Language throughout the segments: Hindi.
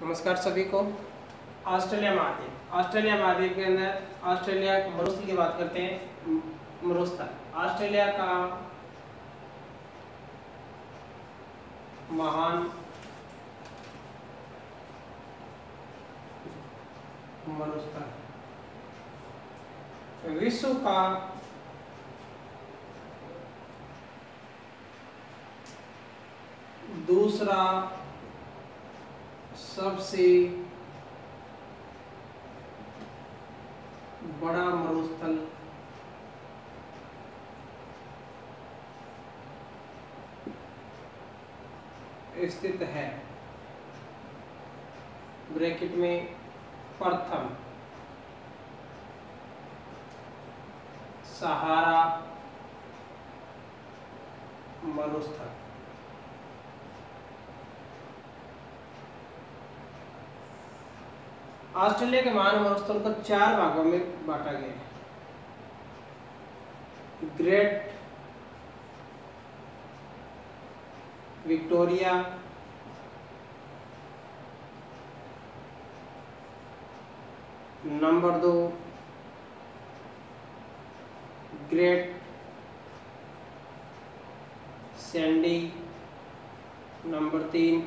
नमस्कार सभी को। ऑस्ट्रेलिया महाद्वीप के अंदर ऑस्ट्रेलिया मरुस्थल की बात करते हैं। मरुस्थल ऑस्ट्रेलिया का महान मरुस्थल, विश्व का दूसरा सबसे बड़ा मरुस्थल स्थित है, ब्रैकेट में प्रथम सहारा मरुस्थल। ऑस्ट्रेलिया के महान मरुस्थल को 4 भागों में बांटा गया है। Great Victoria, number 2 great Sandy, number 3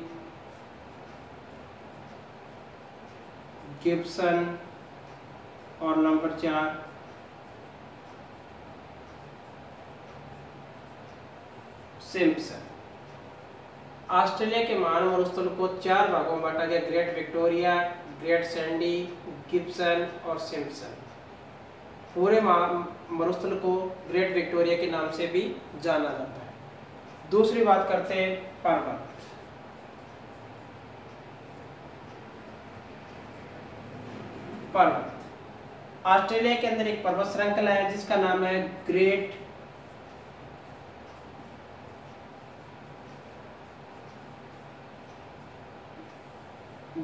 Gibson और नंबर 4 सिम्पसन। ऑस्ट्रेलिया के महान मरुस्थल को 4 भागों में बांटा गया। Great Victoria, great Sandy, Gibson और सिम्पसन। पूरे मरुस्थल को ग्रेट विक्टोरिया के नाम से भी जाना जाता है। दूसरी बात करते हैं पर्वत। ऑस्ट्रेलिया के अंदर एक पर्वत श्रृंखला है जिसका नाम है ग्रेट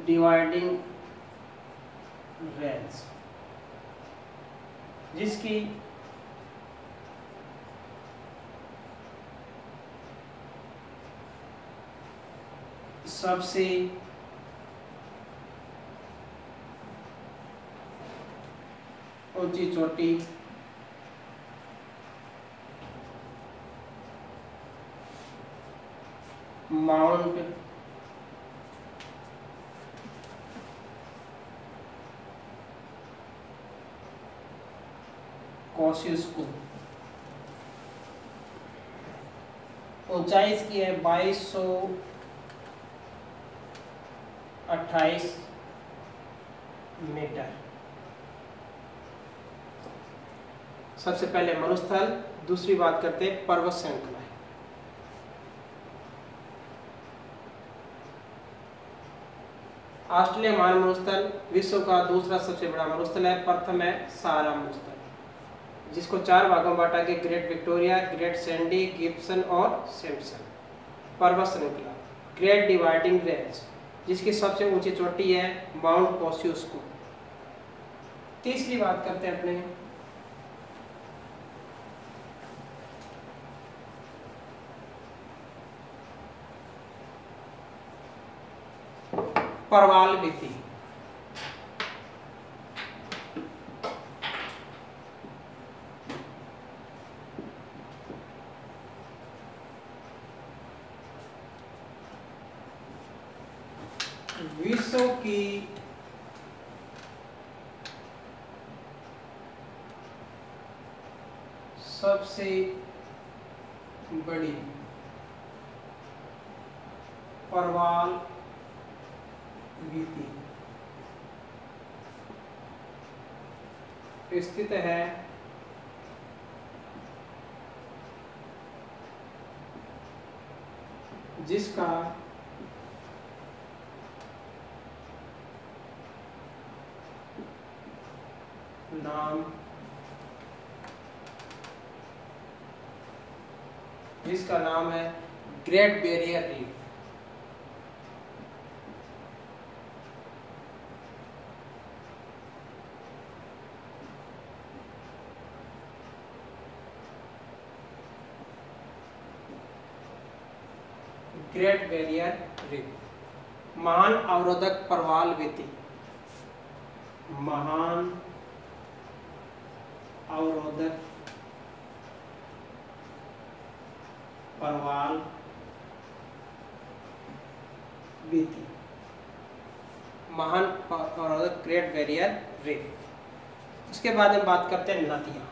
डिवाइडिंग रेंज, जिसकी सबसे ऊंची चोटी माउंट कोसियुस्कू, ऊंचाई इसकी है 2228 मीटर। सबसे पहले मरुस्थल, दूसरी बात करते हैं पर्वत श्रृंखला। ऑस्ट्रेलिया महान मरुस्थल विश्व का दूसरा सबसे बड़ा मरुस्थल है। प्रथम है सहारा मरुस्थल, जिसको 4 भागों में बांटा गया। Great Victoria, great Sandy, Gibson और सिम्पसन। पर्वत श्रृंखला ग्रेट डिवाइडिंग रेंज, जिसकी सबसे ऊंची चोटी है माउंट कोसियुस्कू। तीसरी बात करते हैं अपने प्रवाल भित्ति। विश्व की सबसे बड़ी प्रवाल भित्ति स्थित है जिसका नाम है great barrier reef. Great barrier reef. महान अवरोधक परवाल वीति, महान अवरोधक परवाल वीति, महान अवरोधक ग्रेट बैरियर रीफ। उसके बाद हम बात करते हैं नदियाँ।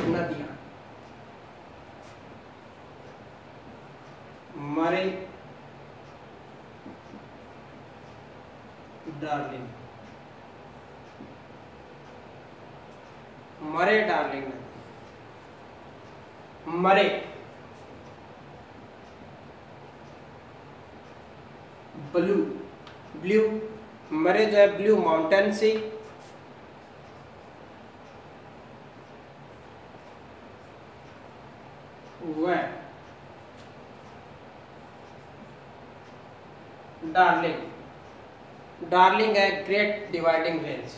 नदियाँ मरे डार्लिंग, मरे डार्लिंग नदी, मरे ब्लू, ब्लू मरे जो है ब्लू माउंटेन से, वह डार्लिंग, डार्लिंग है ग्रेट डिवाइडिंग रेंज,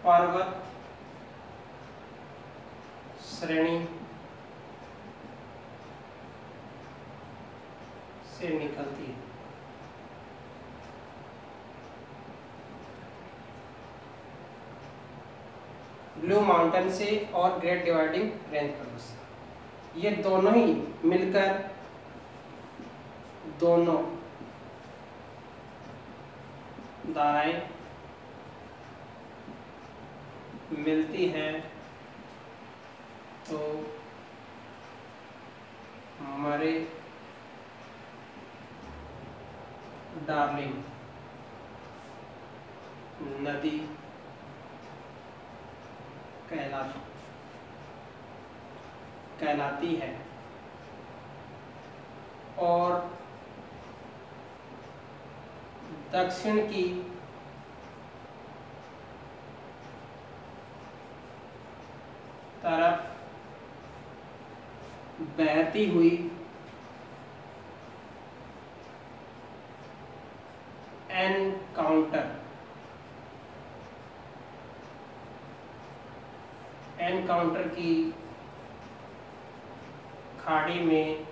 पर्वत श्रेणी से निकलती है। ब्लू माउंटेन से और ग्रेट डिवाइडिंग रेंज पर्वत से, ये दोनों ही मिलकर, दोनों धाराएं मिलती हैं तो मरे डार्लिंग नदी कहलाती है। और दक्षिण की तरफ बहती हुई एनकाउंटर की खाड़ी में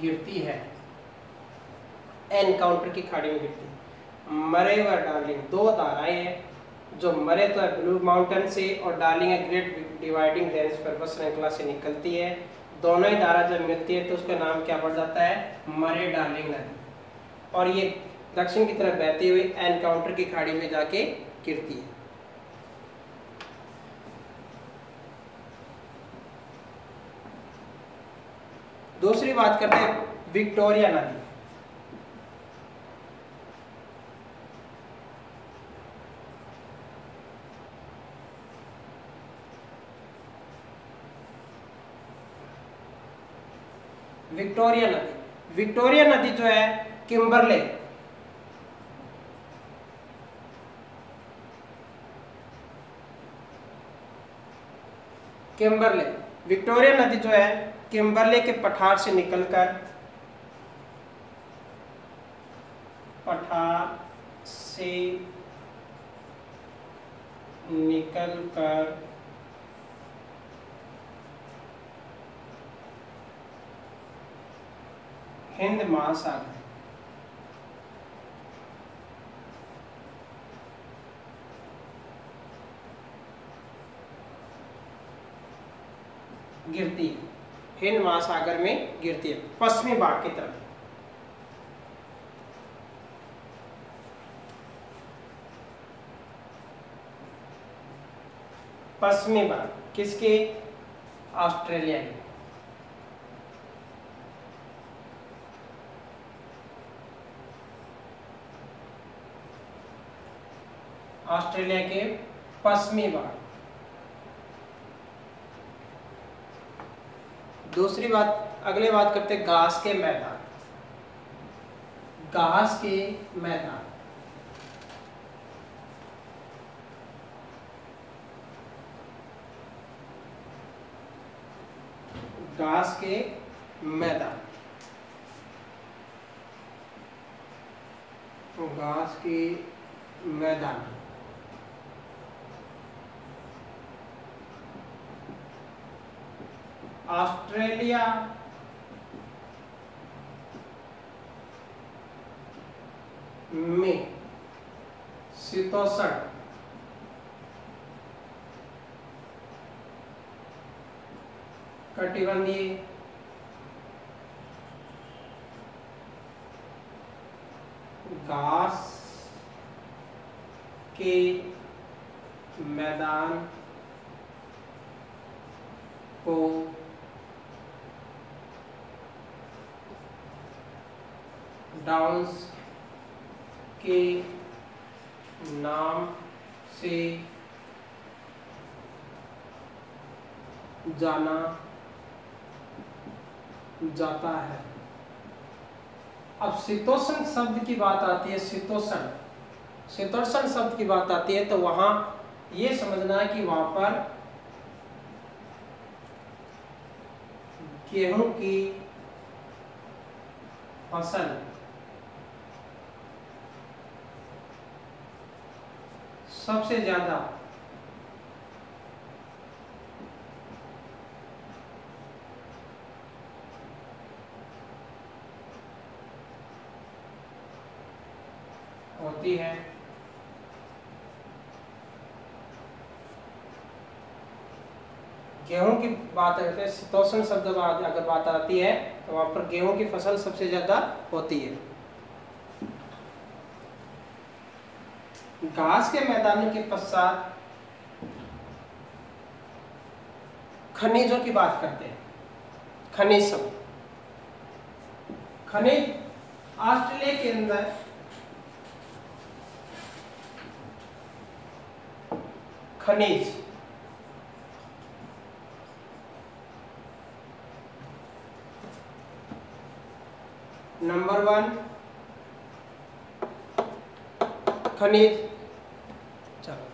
गिरती है, एनकाउंटर की खाड़ी में गिरती है। मरे व डार्लिंग दो धाराएं हैं, जो मरे तो है ब्लू माउंटेन से और डार्लिंग है ग्रेट डिवाइडिंग रेंज पर्वत श्रृंखला से निकलती है। दोनों ही धारा जब मिलती है तो उसका नाम क्या पड़ जाता है, मरे डार्लिंग नदी। और ये दक्षिण की तरफ बहती हुई एनकाउंटर की खाड़ी में जाके गिरती है। दूसरी बात करते हैं विक्टोरिया नदी। विक्टोरिया नदी, विक्टोरिया नदी जो है किम्बरले, किम्बरले विक्टोरिया नदी जो है किम्बरले के पठार से निकलकर, पठार से निकलकर हिंद महासागर गिरती है, हिंद महासागर में गिरती है पश्चिमी भाग की तरफ। पश्चिमी भाग किसके, ऑस्ट्रेलिया के। ऑस्ट्रेलिया के पश्चिमी भाग। दूसरी बात, अगले बात करते हैं घास के मैदान। घास के मैदान घास के मैदान, घास के मैदान। ऑस्ट्रेलिया में शीतोष्ण कटिबंधीय घास के मैदान को डाउन्स के नाम से जाना जाता है। अब शीतोष्ण शब्द की बात आती है, शीतोष्ण शब्द की बात आती है तो वहां ये समझना है कि वहां पर गेहूं की फसल सबसे ज्यादा होती है। गेहूं की बात करते हैं, शीतोष्ण शब्द अगर बात आती है तो वहां पर गेहूं की फसल सबसे ज्यादा होती है। घास के मैदान के पश्चात खनिजों की बात करते हैं। खनिज शब्द, खनिज ऑस्ट्रेलिया के अंदर खनिज नंबर 1 खनिज, चलो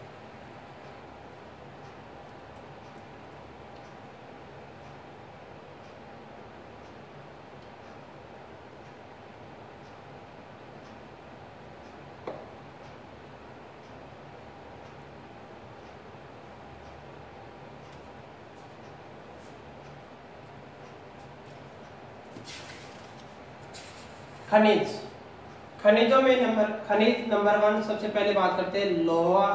खनिज, खनिजों में खनिज नंबर 1 सबसे पहले बात करते हैं लोहा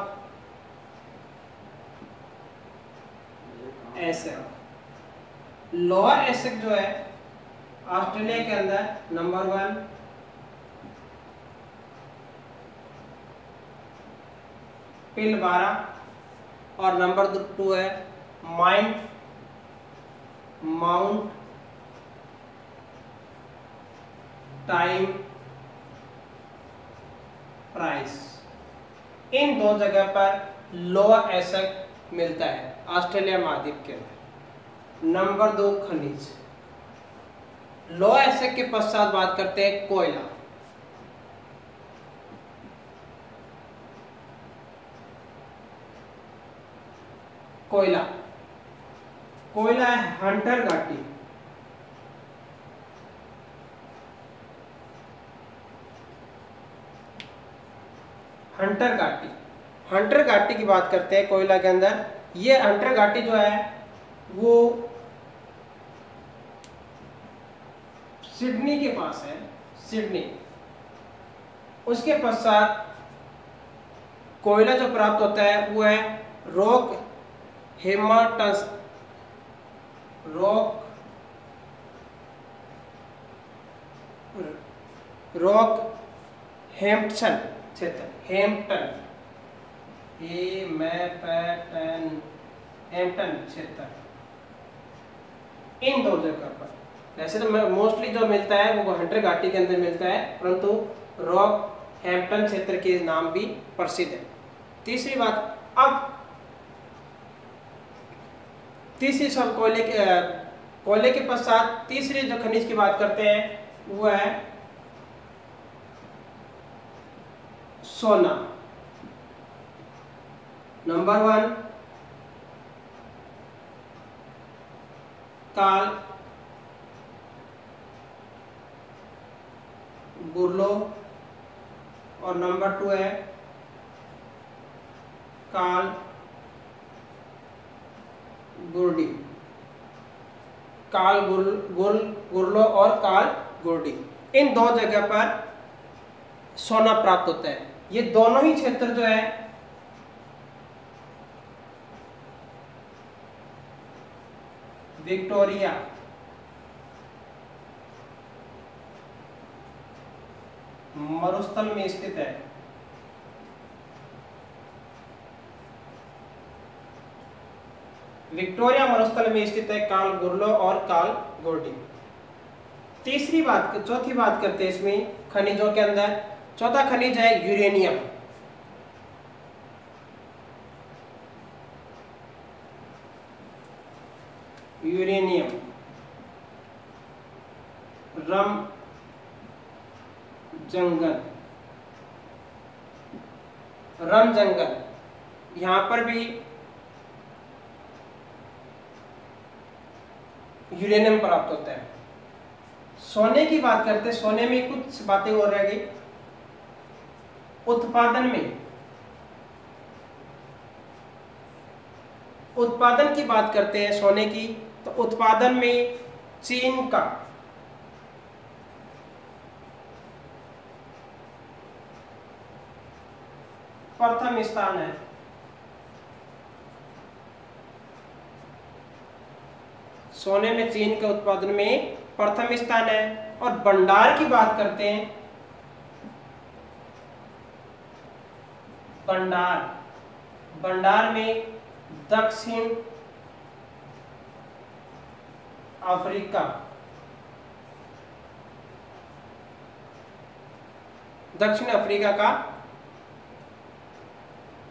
एसिड। लोहा एसिड जो है ऑस्ट्रेलिया के अंदर नंबर 1 पिलबारा और नंबर 2 है माउंट टाइम प्राइस। इन दो जगह पर लोहा एसिड मिलता है ऑस्ट्रेलिया महाद्वीप के अंदर। नंबर 2 खनिज। लोहा एसिड के पश्चात बात करते हैं कोयला। कोयला, कोयला है हंटर घाटी। हंटर घाटी, हंटर घाटी की बात करते हैं कोयला के अंदर। ये हंटर घाटी जो है वो सिडनी के पास है, सिडनी। उसके पश्चात कोयला जो प्राप्त होता है वो है रॉक हेम्पटन क्षेत्र, हेम्पटन क्षेत्र। इन दो जगह पर वैसे तो मोस्टली जो मिलता है वो हंटर घाटी के अंदर मिलता है, परंतु रॉक हेम्पटन क्षेत्र के नाम भी प्रसिद्ध है। तीसरी बात, अब तीसरी सब कोयले के पश्चात तीसरी जो खनिज की बात करते हैं वो है सोना। नंबर 1 गुरलो और नंबर 2 है कार्ल गुर्डी। गुरलो और कार्ल गुर्डी, इन 2 जगह पर सोना प्राप्त होता है। ये दोनों ही क्षेत्र जो है विक्टोरिया मरुस्थल में स्थित है। विक्टोरिया मरुस्थल में स्थित है कार्ल गुरलो और कार्ल गुर्डी। चौथी बात करते हैं इसमें खनिजों के अंदर। चौथा खनिज है यूरेनियम। यूरेनियम, रम जंगल, यहां पर भी यूरेनियम प्राप्त होता है। सोने की बात करते हैं, सोने में कुछ बातें और रह गई। उत्पादन की बात करते हैं सोने की, तो उत्पादन में चीन का प्रथम स्थान है। सोने में चीन के उत्पादन में प्रथम स्थान है। और भंडार की बात करते हैं, भंडार में दक्षिण अफ्रीका का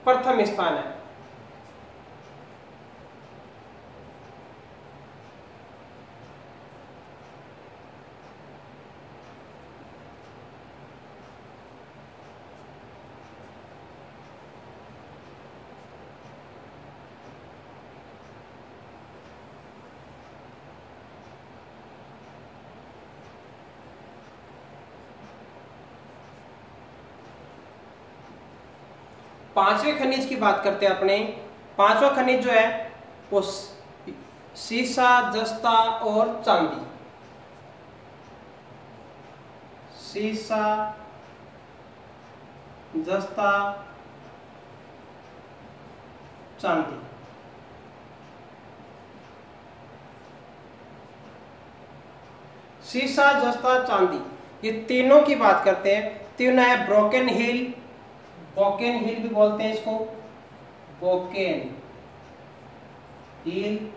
प्रथम स्थान है। पांचवें खनिज की बात करते हैं अपने। पांचवा खनिज जो है वो सीसा, जस्ता और चांदी। सीसा, जस्ता, चांदी। सीसा, जस्ता, चांदी, ये तीनों की बात करते हैं। तीनों है ब्रोकन हिल भी बोलते हैं इसको, बोकेन हिल,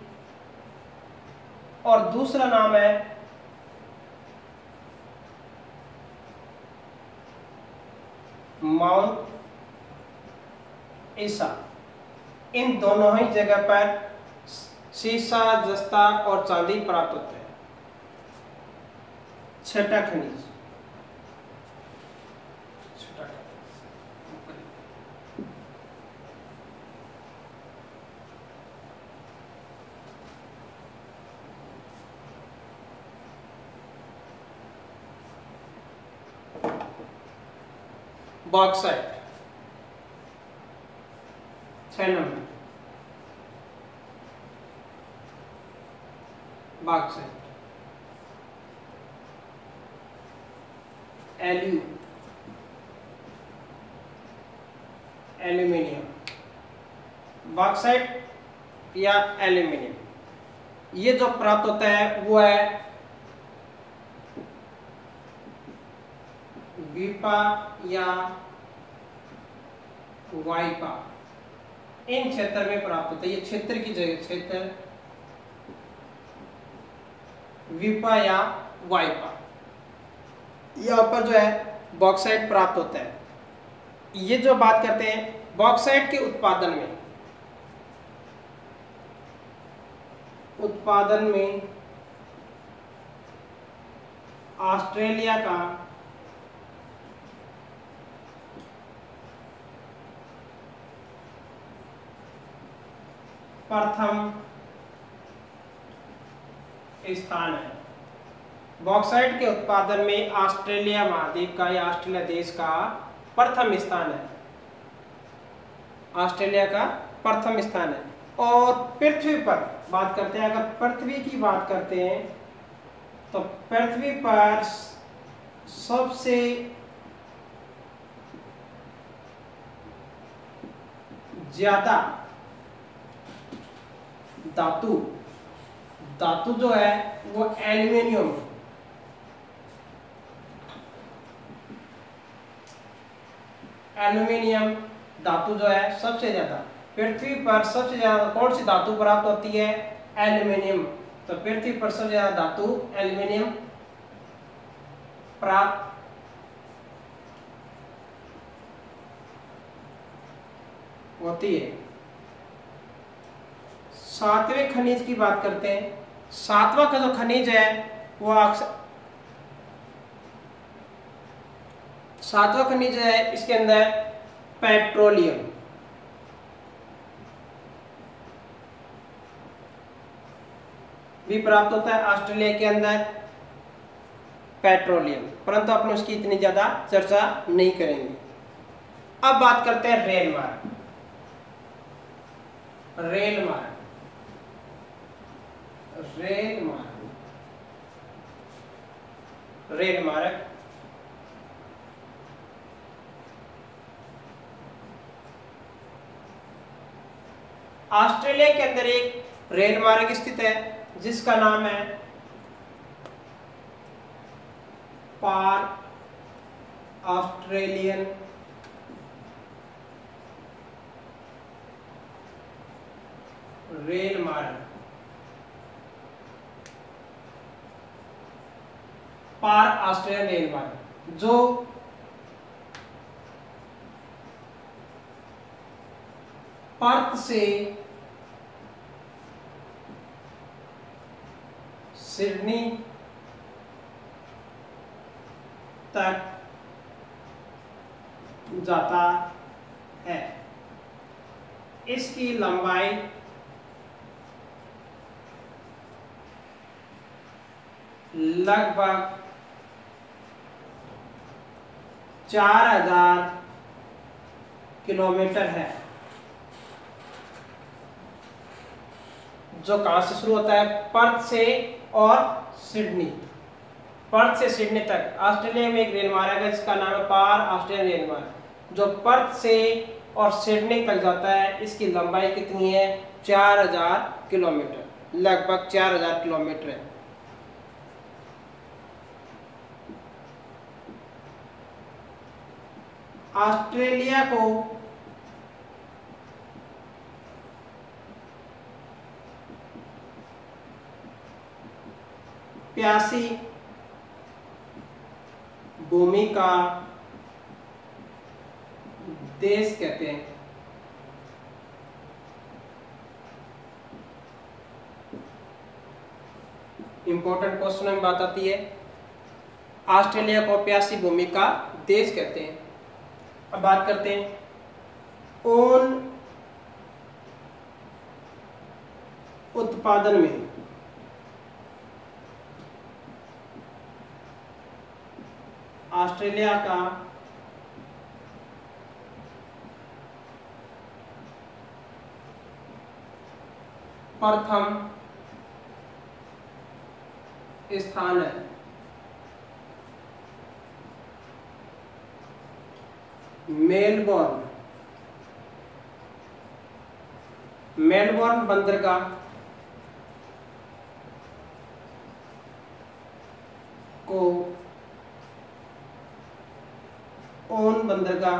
और दूसरा नाम है माउंट ईसा। इन दोनों ही जगह पर सीसा, जस्ता और चांदी प्राप्त होते हैं। छठा खनिज bauxite. 6 number bauxite. Aluminium, bauxite या एल्यूमिनियम, ये जो प्राप्त होता है वो है वीपा या वाइपा। इन क्षेत्र में प्राप्त होता है। ये क्षेत्र की जगह क्षेत्र वीपा या वाइपा, यहाँ पर जो है बॉक्साइट प्राप्त होता है। ये जो बात करते हैं बॉक्साइट के उत्पादन में ऑस्ट्रेलिया का प्रथम स्थान है। बॉक्साइट के उत्पादन में ऑस्ट्रेलिया महाद्वीप का या ऑस्ट्रेलिया देश का प्रथम स्थान है। ऑस्ट्रेलिया का प्रथम स्थान है। और पृथ्वी पर बात करते हैं, अगर पृथ्वी की बात करते हैं तो पृथ्वी पर सबसे ज्यादा धातु जो है वो एल्युमिनियम, धातु जो है सबसे ज्यादा पृथ्वी पर सबसे ज्यादा कौन सी धातु प्राप्त होती है? एल्युमिनियम। तो पृथ्वी पर सबसे ज्यादा धातु एल्युमिनियम प्राप्त होती है। सातवें खनिज की बात करते हैं। सातवां का जो खनिज है वो सातवां खनिज है, इसके अंदर पेट्रोलियम। भी प्राप्त होता है ऑस्ट्रेलिया के अंदर पेट्रोलियम, परंतु अपन उसकी इतनी ज्यादा चर्चा नहीं करेंगे। अब बात करते हैं रेल मार्ग। रेल मार्ग ऑस्ट्रेलिया के अंदर एक रेल मार्ग स्थित है जिसका नाम है पार ऑस्ट्रेलियन रेल मार्ग। पार ऑस्ट्रेलियन रेल मार्ग जो पर्थ से सिडनी तक जाता है। इसकी लंबाई लगभग 4000 किलोमीटर है, जो कहां से शुरू होता है? पर्थ से और सिडनी। पर्थ से सिडनी तक ऑस्ट्रेलिया में एक रेल मार्ग है जिसका नाम है पार ऑस्ट्रेलियन रेल मार्ग, जो पर्थ से और सिडनी तक जाता है। इसकी लंबाई कितनी है? 4000 किलोमीटर, लगभग 4000 किलोमीटर है। ऑस्ट्रेलिया को प्यासी भूमि का देश कहते हैं। इंपॉर्टेंट क्वेश्चन में बात आती है, ऑस्ट्रेलिया को प्यासी भूमि का देश कहते हैं। अब बात करते हैं ऊन उत्पादन में ऑस्ट्रेलिया का प्रथम स्थान है। मेलबोर्न बंदरगाह को ऊन बंदरगाह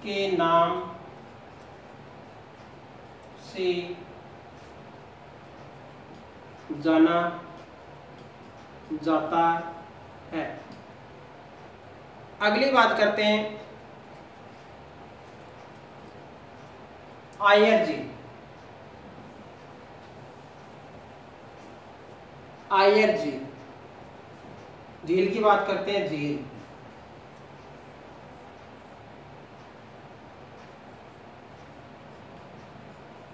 के नाम से जाना जाता है। अगली बात करते हैं आयरजी। झील की बात करते हैं। झील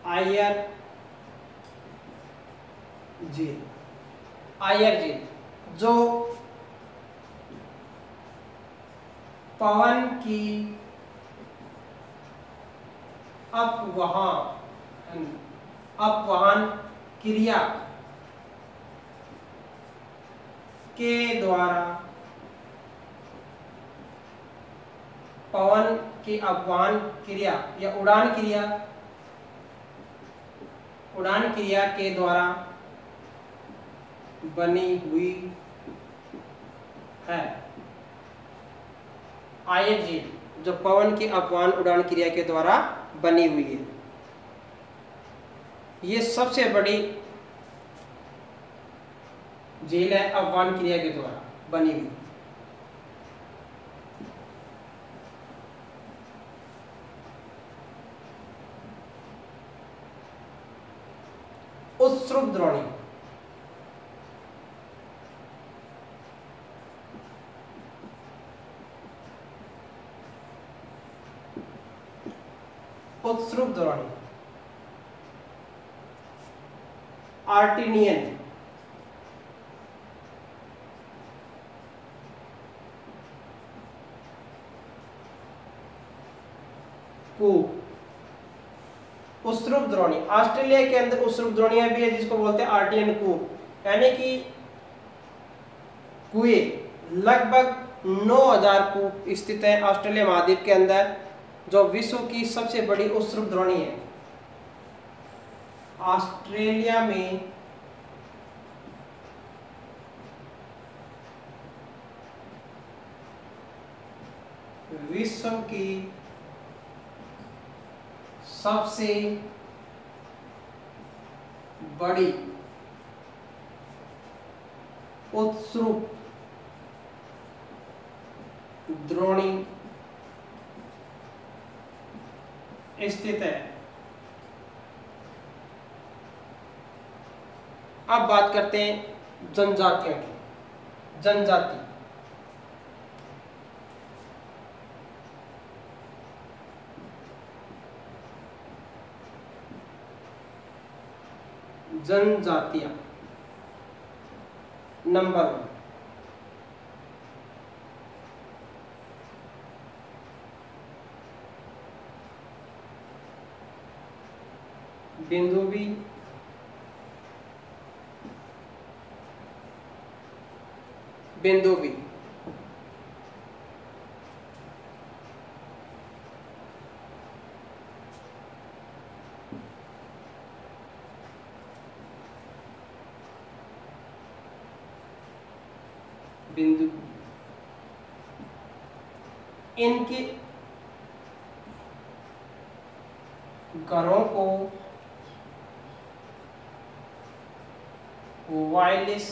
आयर झील। आयर झील जो पवन की अपवहन क्रिया के द्वारा पवन की अपवहन क्रिया या उड़ान क्रिया के द्वारा बनी हुई है। आयर झील जो पवन की अपवहन उड़ान क्रिया के द्वारा बनी हुई है, ये सबसे बड़ी झील है अपवहन क्रिया के द्वारा बनी हुई। उत्सुक द्रोणी उत्सुक द्रोणी आर्टिनियन कूप। उत्सुक द्रोणी ऑस्ट्रेलिया के अंदर उत्सुक द्रोणियां भी है जिसको बोलते हैं आर्टिनियन कूप, यानी कि कुएं लगभग 9000 कूप स्थित है ऑस्ट्रेलिया महाद्वीप के अंदर, जो विश्व की सबसे बड़ी उत्सुक द्रोणी है। ऑस्ट्रेलिया में विश्व की सबसे बड़ी उत्सुक द्रोणी स्थित है। अब बात करते हैं जनजातियों की। जनजाति जनजातियां नंबर 1 बिंदुबी, बिंदुबी बिंदु इनके घरों को वायलिस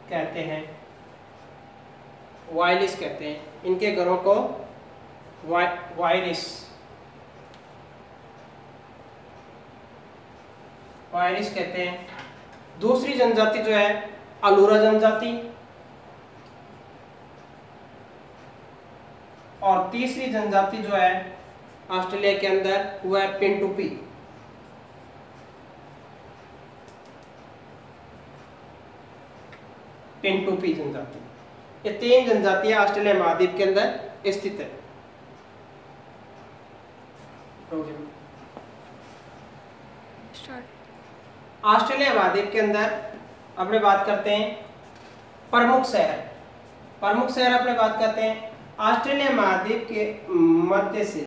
कहते हैं। वायलिस कहते हैं इनके घरों को वायलिस कहते हैं। दूसरी जनजाति जो है अलूरा जनजाति, और तीसरी जनजाति जो है ऑस्ट्रेलिया के अंदर वो है पिंटूपी। पिंटूपी जनजाति, ये 3 जनजातियां ऑस्ट्रेलिया महाद्वीप के अंदर स्थित है। ऑस्ट्रेलिया महाद्वीप के अंदर अपने बात करते हैं प्रमुख शहर। प्रमुख शहर अपने बात करते हैं ऑस्ट्रेलिया महाद्वीप के मध्य से